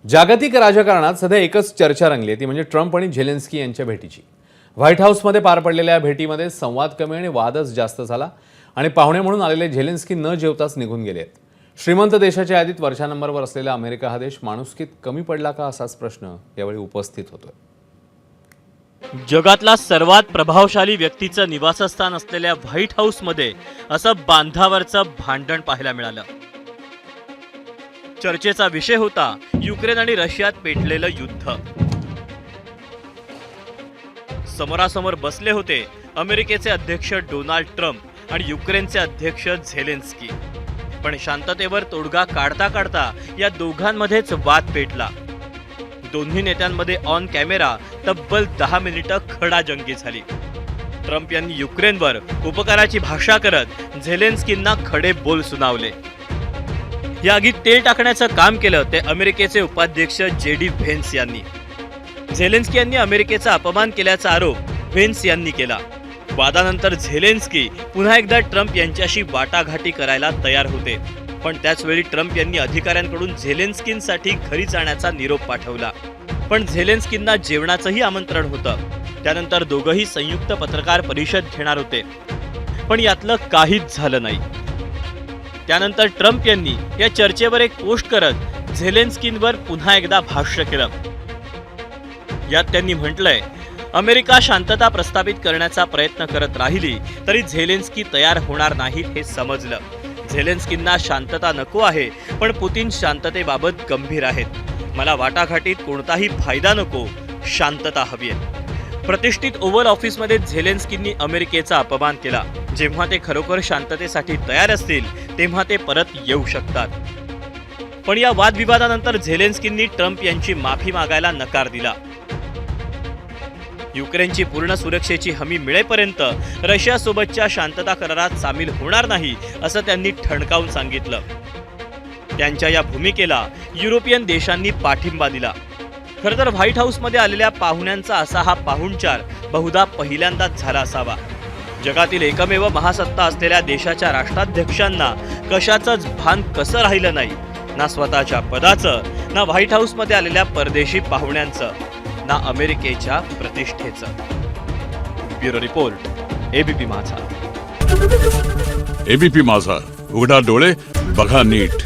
जागतिक राजकारणात सध्या एकच चर्चा रंगली आहे, ती म्हणजे ट्रम्प आणि झेलेन्स्की यांच्या भेटीची. व्हाईट हाऊसमध्ये पार पडलेल्या भेटीमध्ये संवाद कमी आणि वादच जास्त झाला आणि पाहुणे म्हणून आलेले झेलेन्स्की न जेवताच निघून गेले आहेत. श्रीमंत देशाच्या यादीत वरच्या नंबरवर असलेला अमेरिका हा देश माणुसकीत कमी पडला का, असाच प्रश्न यावेळी उपस्थित होतोय. जगातला सर्वात प्रभावशाली व्यक्तीचं निवासस्थान असलेल्या व्हाईट हाऊसमध्ये असं बांधावरचं भांडण पाहायला मिळालं. चर्चेचा विषय होता युक्रेन आणि रशियात पेटलेलं युद्ध. समोरासमोर बसले होते अमेरिकेचे अध्यक्ष डोनाल्ड ट्रम्प आणि युक्रेनचे अध्यक्ष झेलेन्स्की. पण शांततेवर तोडगा काढता काढता या दोघांमध्येच वाद पेटला. दोन्ही नेत्यांमध्ये ऑन कॅमेरा तब्बल 10 मिनिटं खडाजंगी झाली. ट्रम्प यांनी युक्रेनवर उपकाराची भाषा करत झेलेन्स्कींना खडे बोल सुनावले. या आगीत तेल टाकण्याचं काम केलं ते अमेरिकेचे उपाध्यक्ष JD व्हेन्स यांनी. झेलेन्स्की यांनी अमेरिकेचा अपमान केल्याचा आरोप व्हेन्स यांनी केला. वादानंतर झेलेन्स्की पुन्हा एकदा ट्रम्प यांच्याशी वाटाघाटी करायला तयार होते. पण त्याचवेळी ट्रम्प यांनी अधिकाऱ्यांकडून झेलेन्स्कींसाठी घरी जाण्याचा निरोप पाठवला. पण झेलेन्स्कींना जेवणाचंही आमंत्रण होतं. त्यानंतर दोघंही संयुक्त पत्रकार परिषद घेणार होते, पण यातलं काहीच झालं नाही. त्यानंतर ट्रम्प यांनी या चर्चेवर एक पोस्ट करत झेलेन्स्कींवर पुन्हा एकदा भाष्य केलं. यात त्यांनी म्हटलंय, अमेरिका शांतता प्रस्थापित करण्याचा प्रयत्न करत राहिली तरी झेलेन्स्की तयार होणार नाहीत हे समजलं. झेलेन्स्कींना शांतता नको आहे, पण पुतिन शांततेबाबत गंभीर आहेत. मला वाटाघाटीत कोणताही फायदा नको, शांतता हवी आहे. प्रतिष्ठित ओव्हल ऑफिसमध्ये झेलेन्स्कींनी अमेरिकेचा अपमान केला. जेव्हा ते खरोखर शांततेसाठी तयार असतील तेव्हा ते परत येऊ शकतात. पण या वादविवादानंतर झेलेन्स्कींनी ट्रम्प यांची माफी मागायला नकार दिला. युक्रेनची पूर्ण सुरक्षेची हमी मिळेपर्यंत रशियासोबतच्या शांतता करारात सामील होणार नाही असं त्यांनी ठणकावून सांगितलं. त्यांच्या या भूमिकेला युरोपियन देशांनी पाठिंबा दिला. खरं तर व्हाईट हाऊसमध्ये आलेल्या पाहुण्यांचा असा हा पाहुणचार बहुधा पहिल्यांदाच झाला असावा. जगातील एकमेव महासत्ता असलेल्या देशाच्या राष्ट्राध्यक्षांना कशाचंच भान कसं राहिलं नाही, ना स्वतःच्या पदाचं, ना व्हाईट हाऊसमध्ये आलेल्या परदेशी पाहुण्यांचं, ना अमेरिकेच्या प्रतिष्ठेचं. ब्युरो रिपोर्ट, ABP माझा. ABP माझा, उघडा डोळे बघा नीट.